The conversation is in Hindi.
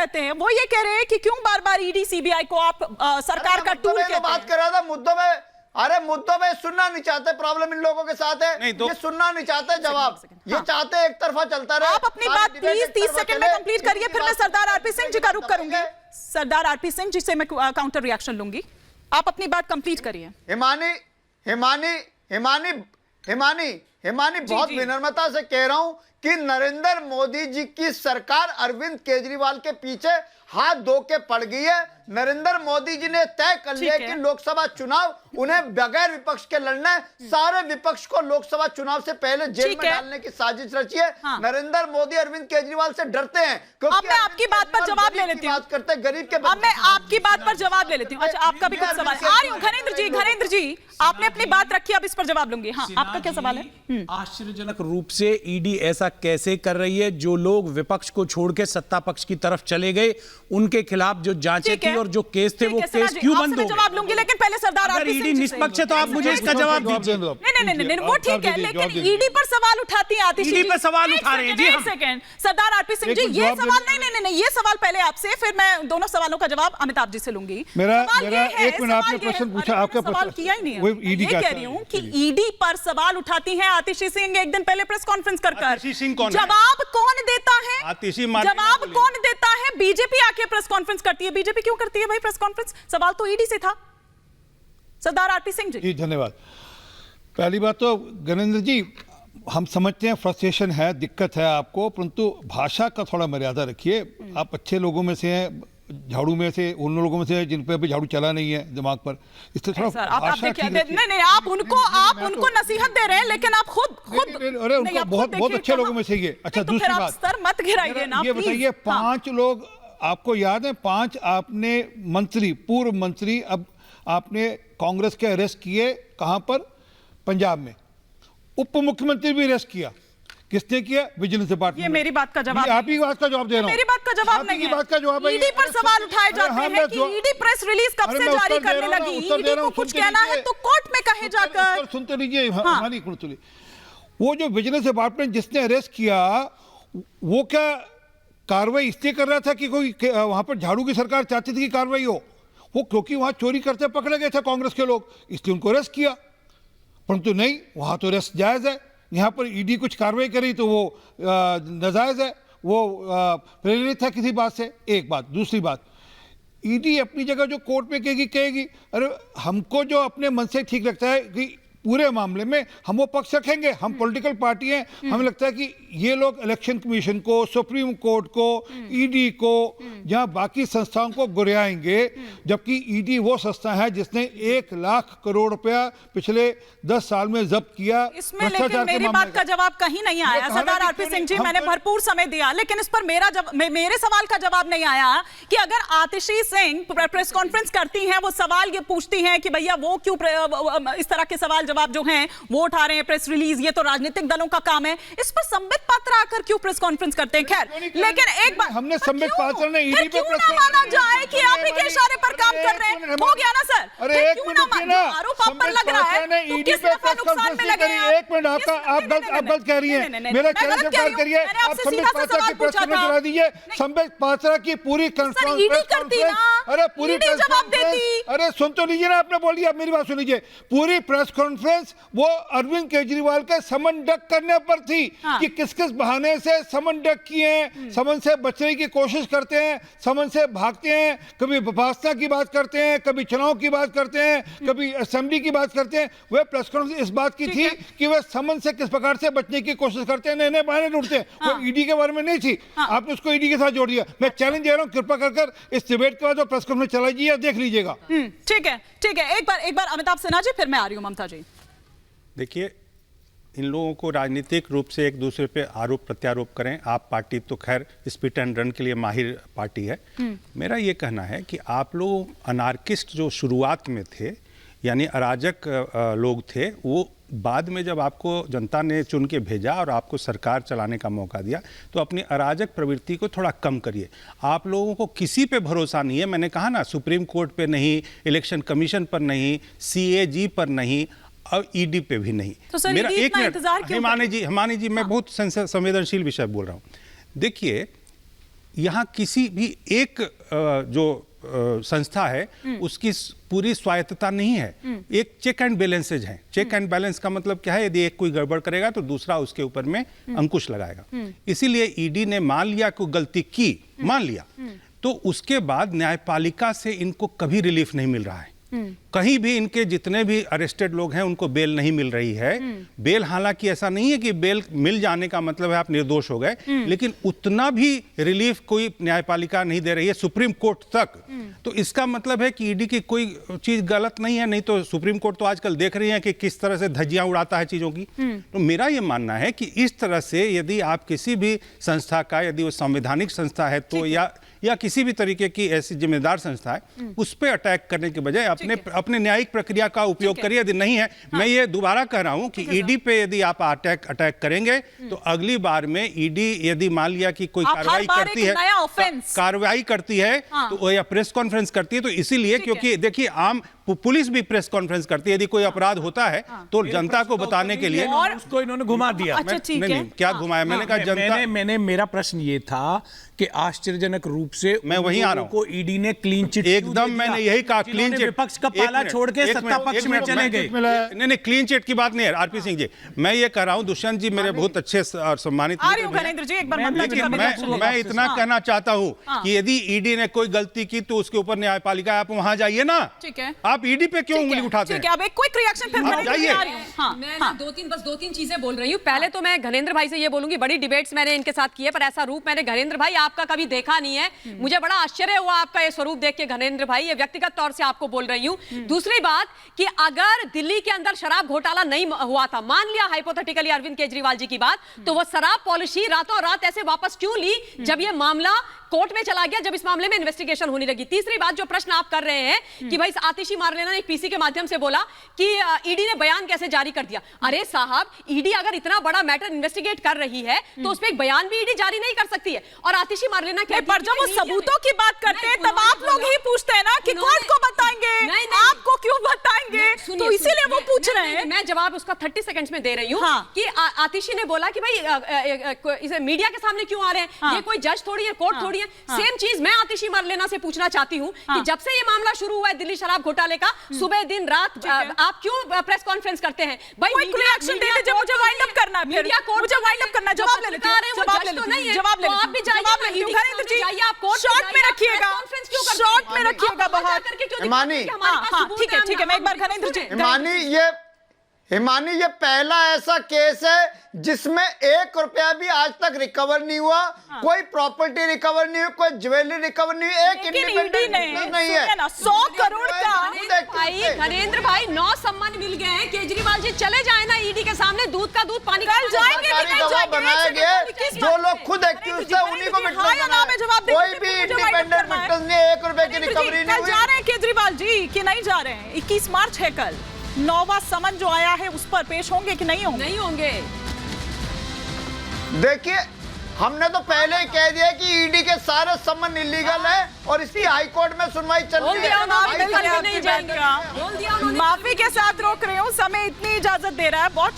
रहते हैं, वो ये कह रहे हैं कि क्यों बार बार ईडी सीबीआई को आप सरकार का टूल कहते हैं। बात कर रहा था मुद्दों में, अरे मुद्दों में सुनना नहीं चाहते, प्रॉब्लम इन लोगों के साथ है, ये सुनना नहीं चाहते जवाब, ये चाहते एक तरफा चलता रहे। आप अपनी बात प्लीज 30 सेकंड में कंप्लीट करिए, फिर मैं सरदार आरपी सिंह जी का रुख करूंगी। सरदार आरपी सिंह जी से मैं काउंटर रिएक्शन लूंगी, आप अपनी बात कंप्लीट करिए। हिमानी बहुत विनम्रता से कह रहा हूं कि नरेंद्र मोदी जी की सरकार अरविंद केजरीवाल के पीछे हाथ धो के पड़ गई है। नरेंद्र मोदी जी ने तय कर लिया कि लोकसभा चुनाव उन्हें बगैर विपक्ष के लड़ना है। सारे विपक्ष को लोकसभा चुनाव से पहले जेल में डालने की साजिश रची है। हाँ। नरेंद्र मोदी अरविंद केजरीवाल से डरते हैं क्योंकि अब मैं आपकी बात पर जवाब ले लेती हूं, बात करते गरीब के। अब मैं आपकी बात पर जवाब ले लेती हूं। अच्छा, आपका भी कुछ सवाल आ रही हूं। घनेंद्र जी आपने अपनी बात रखी, अब इस पर जवाब लूंगी। हाँ, आपका क्या सवाल है? आश्चर्यजनक रूप से ईडी ऐसा कैसे कर रही है? जो लोग विपक्ष को छोड़ के सत्ता पक्ष की तरफ चले गए, उनके खिलाफ जो जांचें थी और जो केस थे वो केस क्यों बंद हो गए? जवाब लूंगी, लेकिन पहले सरदार आरपी सिंह जी ईडी निष्पक्ष है तो आप मुझे इसका जवाब दीजिए। नहीं, वो ठीक है, लेकिन ईडी पर सवाल उठाती है आतिशी। ईडी पर सवाल उठा रहे हैं जी। एक सेकंड सरदार आरपी सिंह जी, ये सवाल नहीं, ये सवाल पहले आपसे, फिर मैं दोनों सवालों का जवाब अमिताभ जी से लूंगी। मेरा एक मिनट, आपने प्रश्न पूछा, आपका सवाल किया ही नहीं है। वो ईडी का कह रही हूं कि ईडी पर सवाल उठाती है आतिशी सिंह एक दिन पहले प्रेस कॉन्फ्रेंस कर जवाब कौन देता है? जवाब कौन देता है? बीजेपी आके प्रेस कॉन्फ्रेंस करती है। बीजेपी क्यों करती है भाई प्रेस कॉन्फ्रेंस? सवाल तो ईडी से था। सरदार आरपी सिंह जी। धन्यवाद। पहली बात तो घनेंद्र जी, हम समझते हैं फ्रस्ट्रेशन है, दिक्कत है आपको, परंतु भाषा का थोड़ा मर्यादा रखिए। आप अच्छे लोगों में से हैं, झाड़ू में से, उन लोगों में से जिन पे अभी झाड़ू चला नहीं है दिमाग पर, इससे थोड़ा भाषा ठीक रखिए। नहीं, आप उनको नसीहत दे रहे हैं, लेकिन आप खुद अरे उनको बहुत अच्छे लोगों में से ये। अच्छा, दूसरी बात, सर मत गिराइए ना, ये बताइए 5 लोग आपको याद है, 5 आपने मंत्री, पूर्व मंत्री, अब आपने कांग्रेस के अरेस्ट किए, कहां पर? पंजाब में। उप मुख्यमंत्री भी अरेस्ट किया, किसने किया? Vigilance department. ये मेरी बात का जवाब, आप ही बात का जवाब दे रहा हूं। मेरी बात का जवाब नहीं है, बात का जवाब है। ईडी पर सवाल उठाए जाते हैं कि ईडी प्रेस रिलीज कब से जारी करने लगी? ईडी को कुछ कहना है तो कोर्ट में कहे जाकर। सुनते लीजिए हमारी, वो जो विजिलेंस डिपार्टमेंट जिसने अरेस्ट किया, वो क्या कार्रवाई इसलिए कर रहा था कि कोई वहां पर झाड़ू की सरकार चाहती थी कि कार्रवाई हो? वो क्योंकि वहां चोरी करते पकड़े गए थे कांग्रेस के लोग, इसलिए उनको अरेस्ट किया। परंतु नहीं, वहां तो अरेस्ट जायज है, यहाँ पर ईडी कुछ कार्रवाई करी तो वो नाजायज है, वो प्रेरित था किसी बात से। एक बात। दूसरी बात, ईडी अपनी जगह जो कोर्ट में कहेगी, अरे हमको जो अपने मन से ठीक लगता है कि पूरे मामले में हम वो पक्ष रखेंगे, हम पॉलिटिकल पार्टी हैं, हमें लगता है कि ये लोग इलेक्शन कमीशन को, सुप्रीम कोर्ट को, ईडी को, जहां बाकी संस्थाओं को गुरियाएंगे, जबकि ईडी वो संस्था है जिसने 1 लाख करोड़ रुपया पिछले 10 साल में जब्त किया। इसमें लेकिन मेरी बात का जवाब कहीं नहीं आया सरदार आरपी सिंह जी, मैंने भरपूर समय दिया, लेकिन इस पर मेरे सवाल का जवाब नहीं आया कि अगर आतिशी सिंह प्रेस कॉन्फ्रेंस करती हैं, वो सवाल ये पूछती हैं कि भैया वो क्यों इस तरह के सवाल जवाब जो हैं वो उठा रहे हैं, प्रेस रिलीज ये तो राजनीतिक दलों का काम है, इस पर संबित पात्र आकर क्यों प्रेस कॉन्फ्रेंस करते हैं? खैर, लेकिन एक बात, हमने संबित पात्र ने ईडी पे क्यों ना माना जाए कि आप ही के इशारे पर काम कर रहे हैं? हो गया ना सर? अरे एक मिनट ना, आरोप आप पर लग रहा है, ईडी पे प्रेस कॉन्फ्रेंस नहीं करी। एक मिनट, आप गलत कह रही हैं, मेरा चैनल सब्सक्राइब करिए, आप संबित पात्रा की प्रेस कॉन्फ्रेंस करा दीजिए। संबित पात्रा की पूरी कॉन्फ्रेंस, अरे पूरी प्रेस कॉन्फ्रेंस, अरे सुन तो लीजिए ना, आपने बोल दिया, मेरी बात सुन लीजिए। पूरी प्रेस कॉन्फ्रेंस वो अरविंद केजरीवाल के समन डक करने पर थी कि किस किस बहाने से समन डक किए हैं, समन से बचने की कोशिश करते हैं, समन से भागते हैं, कभी विभासना की बात करते हैं, कभी चुनाव की बात करते हैं, कभी असेंबली की बात करते हैं। वह प्रेस कॉन्फ्रेंस इस बात की थी कि वह समन से किस प्रकार से बचने की कोशिश करते हैं, नए नए बहाने ढूंढते हैं। वो ईडी के बारे में नहीं थी, आपने उसको ईडी के साथ जोड़ दिया। मैं चैलेंज दे रहा हूं, कृपा कर इस डिबेट के बाद जो प्रेस कॉन्फ्रेंस चलाइए, देख लीजिएगा। ठीक है, एक बार अमिताभ सिन्हा जी, फिर मैं आ रही हूं ममता जी। देखिए, इन लोगों को राजनीतिक रूप से एक दूसरे पे आरोप प्रत्यारोप करें। आप पार्टी तो खैर स्पिट एंड रन के लिए माहिर पार्टी है। मेरा ये कहना है कि आप लोग अनार्किस्ट जो शुरुआत में थे, यानी अराजक लोग थे, वो बाद में जब आपको जनता ने चुन के भेजा और आपको सरकार चलाने का मौका दिया, तो अपनी अराजक प्रवृत्ति को थोड़ा कम करिए। आप लोगों को किसी पे भरोसा नहीं है। मैंने कहा ना, सुप्रीम कोर्ट पे नहीं, इलेक्शन कमीशन पर नहीं, CAG पर नहीं, और ईडी पे भी नहीं। तो मेरा एक मिनट, हिमानी जी, मैं बहुत संवेदनशील विषय बोल रहा हूँ। देखिए, यहाँ किसी भी एक जो संस्था है उसकी पूरी स्वायत्तता नहीं है। एक चेक एंड बैलेंसेज है। चेक एंड बैलेंस का मतलब क्या है? यदि एक कोई गड़बड़ करेगा तो दूसरा उसके ऊपर में अंकुश लगाएगा। इसीलिए ईडी ने मान लिया कोई गलती की, मान लिया, तो उसके बाद न्यायपालिका से इनको कभी रिलीफ नहीं मिल रहा है। कहीं भी इनके जितने भी अरेस्टेड लोग हैं उनको बेल नहीं मिल रही है। बेल, हालांकि ऐसा नहीं है कि बेल मिल जाने का मतलब है आप निर्दोष हो गए, लेकिन उतना भी रिलीफ कोई न्यायपालिका नहीं दे रही है सुप्रीम कोर्ट तक। तो इसका मतलब है कि ईडी की कोई चीज गलत नहीं है। नहीं तो सुप्रीम कोर्ट तो आजकल देख रही है कि किस तरह से धज्जियां उड़ाता है चीजों की। तो मेरा यह मानना है कि इस तरह से यदि आप किसी भी संस्था का, यदि वो संवैधानिक संस्था है तो या किसी भी तरीके की ऐसी जिम्मेदार संस्था है, उस पर अटैक करने के बजाय अपने न्यायिक प्रक्रिया का उपयोग करिए। यदि नहीं है, मैं ये दोबारा कह रहा हूं कि ईडी पे यदि आप अटैक करेंगे तो अगली बार में ईडी यदि मान लिया कि कोई कार्रवाई करती है तो या प्रेस कॉन्फ्रेंस करती है, तो इसीलिए क्योंकि देखिए आम पुलिस भी प्रेस कॉन्फ्रेंस करती है यदि कोई अपराध होता है तो जनता को बताने के लिए। और उसको इन्होंने घुमा दिया। अच्छा, ठीक है। क्या घुमाया? मैंने कहा जनता, मेरा प्रश्न ये था कि आश्चर्यजनक रूप से मैं वहीं आ रहा हूं को ईडी ने क्लीन चिट एकदम, मैंने यही कहा, क्लीन चिट। विपक्ष का पाला छोड़ के सत्ता पक्ष में चले गए। नहीं, क्लीन चिट की बात नहीं है आरपी सिंह जी। मैं ये कह रहा हूं, दुष्यंत जी मेरे बहुत अच्छे और सम्मानित, लेकिन मैं इतना कहना चाहता हूं कि यदि ईडी ने कोई गलती की तो उसके ऊपर न्यायपालिका, आप वहां जाइए ना। ठीक है, आप ईडी पे क्यों उंगली उठाते हैं? अब एक क्विक रिएक्शन फिर मैं दो तीन चीजें बोल रही हूँ। पहले तो मैं घनेंद्र भाई से ये बोलूंगी, बड़ी डिबेट्स मैंने इनके साथ की है, पर ऐसा रूप मैंने घनेंद्र भाई आपका कभी देखा नहीं है। मुझे बड़ा आश्चर्य हुआ आपका ये स्वरूप देख के घनेंद्र भाई, ये व्यक्तिगत तौर से आपको बोल रही हूँ। दूसरी बात कि अगर दिल्ली के अंदर शराब घोटाला नहीं हुआ था, मान लिया हाइपोथेटिकली अरविंद केजरीवाल जी की बात, तो वो शराब पॉलिसी रातों रात ऐसे वापस क्यों ली जब ये मामला कोर्ट में चला गया, जब इस मामले में इन्वेस्टिगेशन होने लगी। तीसरी बात, जो प्रश्न आप कर रहे हैं कि भाई आतिशी मारलेना ने एक पीसी के माध्यम से बोला कि ईडी ने बयान कैसे जारी कर दिया। अरे साहब, ईडी अगर इतना बड़ा मैटर इन्वेस्टिगेट कर रही है तो उसमें एक बयान भी ईडी जारी नहीं कर सकती है। और आतिशी मारलेना कहती है, पर जब वो सबूतों की बात करते हैं तब आप लोग ही पूछते हैं ना कि कोर्ट को बताएंगे, आपको क्यों बताएंगे, तो इसीलिए वो पूछ रहे हैं। मैं जवाब उसका 30 सेकंड्स में दे रही हूँ कि आतिशी ने बोला कि भाई इसे मीडिया के सामने क्यों आ रहे हैं, ये कोई जज थोड़ी है, कोर्ट थोड़ी है। सेम चीज मैं आतिशी मारलेना से पूछना चाहती हूँ कि जब से ये मामला शुरू हुआ है दिल्ली शराब घोटाले का, सुबह दिन रात आप क्यों प्रेस कॉन्फ्रेंस करते हैं? भाई रिएक्शन दे दीजिए, मुझे वाइंड अप करना है, मीडिया कोर्ट मुझे वाइंड अप करना है। जवाब ले लेते हैं, जवाब ले लेते हैं, जवाब ले आप भी जाइए, घनेंद्र जी शॉर्ट में रखिएगा, शॉर्ट में रखिएगा बहुत। हिमानी, ठीक है, मैं एक बार घनेंद्र जी, हिमानी ये पहला ऐसा केस है जिसमें 1 रुपया भी आज तक रिकवर नहीं हुआ, कोई प्रॉपर्टी रिकवर नहीं हुई, कोई ज्वेलरी रिकवर नहीं हुई, एक इंडिपेंडेंट नहीं है। 100 करोड़ का घनेंद्र भाई 9 सम्मान मिल गए हैं। केजरीवाल जी चले जाए ना ईडी के सामने, दूध का दूध पानी कल जाएंगे, बनाया गया, जो लोग खुद एक्यूज थे उन्हीं को कोई भी इंडिपेंडेंट विटनेस नहीं, 1 रुपए की रिकवरी नहीं हुई। जा रहे हैं केजरीवाल जी कि नहीं जा रहे हैं? 21 मार्च है कल, 9वां समन जो आया है उस पर पेश होंगे कि नहीं होंगे? नहीं होंगे। देखिए, हमने तो पहले ही कह दिया कि ईडी के सारे समन इलीगल है और इसकी हाईकोर्ट में सुनवाई चल रही है। माफी के साथ रोक रही हूँ, समय इतनी इजाजत दे रहा है, बहुत